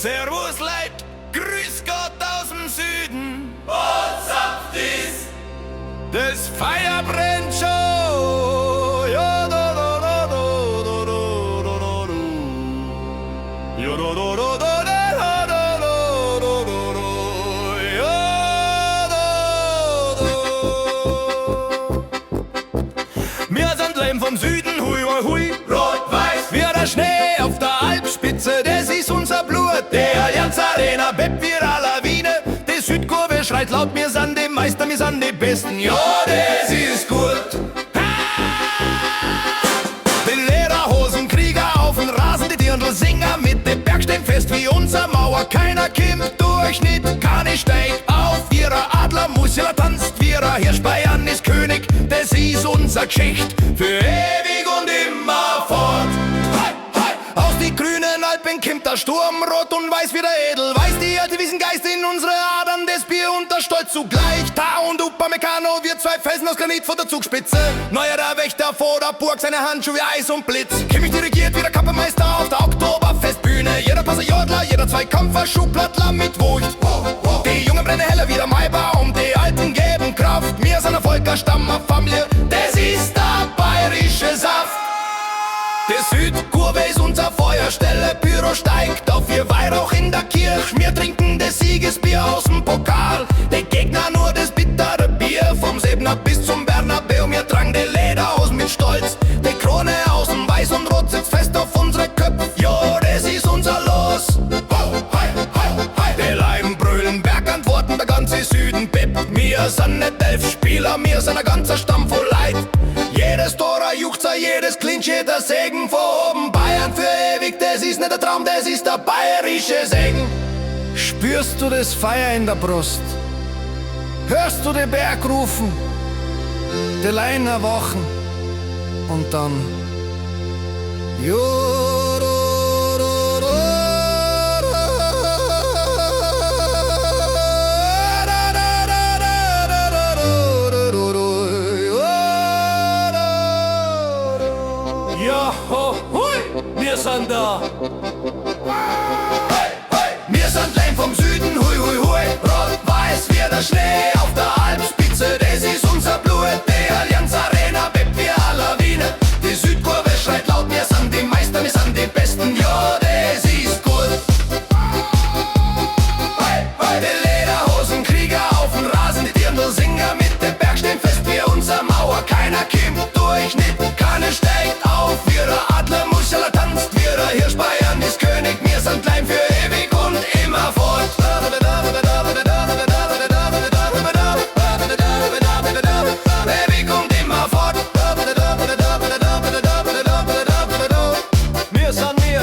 Servus Leid, grüß Gott aus dem Süden. Und sanft ist, Das Feuer brennt schon. Ja, da, da, da, da, da, da, da, da, da. Ja, da, da, da, da, da, da, da, da, da, da. Ja, da, da. Wir sind Leim vom Süden, hui, hui, hui. rot-weiß, Wir der Schnee auf der Alpspitze, das ist unser Blut. Der Allianz Arena bebt wir aller Wiener. Die Südkurve schreit laut, wir sind die Meister, wir sind die Besten. Ja, das ist gut. Die Lederhosenkrieger auf den Rasen, die Dirndl-Singer mit dem Bergstein fest wie unser Mauer. Keiner kommt durch, nicht keine steigt auf. Ihrer Adler muss, ja tanzt, ihrer Hirsch Bayern ist König. Das ist unser Geschicht für ewig und immer fort. Aus die grünen Alpen kommt der Sturm, rot und weiß wie der Edelweiß. Die alte Wiesengeist in unsere Adern, das Bier und der Stolz zugleich. Ta und Upamecano, wir zwei Felsen aus Granit vor der Zugspitze. Neuer der Wächter vor der Burg, seine Handschuhe wie Eis und Blitz. Kimmich dirigiert wie der Kapellmeister auf der Oktoberfestbühne. Jeder Passer Jodler, jeder Zweikampfer, Schublattler mit Wucht. Die Jungen brennen heller wie der Maibaum, die Alten geben Kraft. Wir sind ein Volkerstamm, eine Familie, das ist der bayerische Saft. Die Südkurve ist unser Feuerstelle, Pyro steigt auf ihr Weihrauch in der Kirche. Wir trinken das Siegesbier aus dem Pokal, die Gegner nur das bittere Bier. Vom Sebner bis zum Bernabeu, wir tragen die Lederhosen mit Stolz. Die Krone aus dem Weiß und Rot sitzt fest auf unsere Köpfe, ja, das ist unser Los. Die Leim brüllen, Bergantworten, der ganze Süden peppt. Wir sind nicht 11 Spieler, wir sind ein ganzer Stamm voll Leid. Jedes Tor ein Juchzer, jedes Clinch, jeder Segen von oben. Bayern für ewig, das ist nicht der Traum, das ist der bayerische Segen. Spürst du das Feuer in der Brust? Hörst du den Berg rufen? Die Leinen erwachen und dann ja, ho, hui, wir sind da. Wir sind Leim vom Süden, hui, hui, hui. Rot-weiß wie der Schnee auf der Alpspitze, das ist unser Blut. Die Allianz Arena bebt wie aller Wiener. Die Südkurve schreit laut, wir sind die Meister, wir sind die Besten. Ja, das ist gut. Die Lederhosenkrieger auf den Rasen, die Dirndl-Singer mit dem Bergstein fest wie unser Mauer. Keiner kommt durch, nicht keine steigt auf. Wir der Adler muss, ja tanzt, wir der Hirsch Bayern ist König. Wir sind Leim für ewig und immer fort. Ewig und immer fort. Wir sind wir,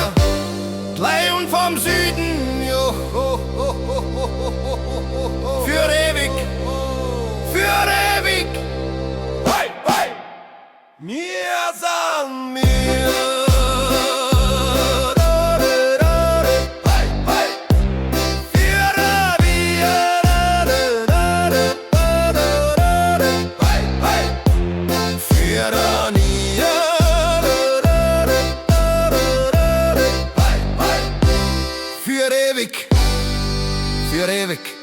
Leim vom Süden, jo. Für ewig, für ewig. Hey, hey. Wir sind wir. Für ewig, für ewig.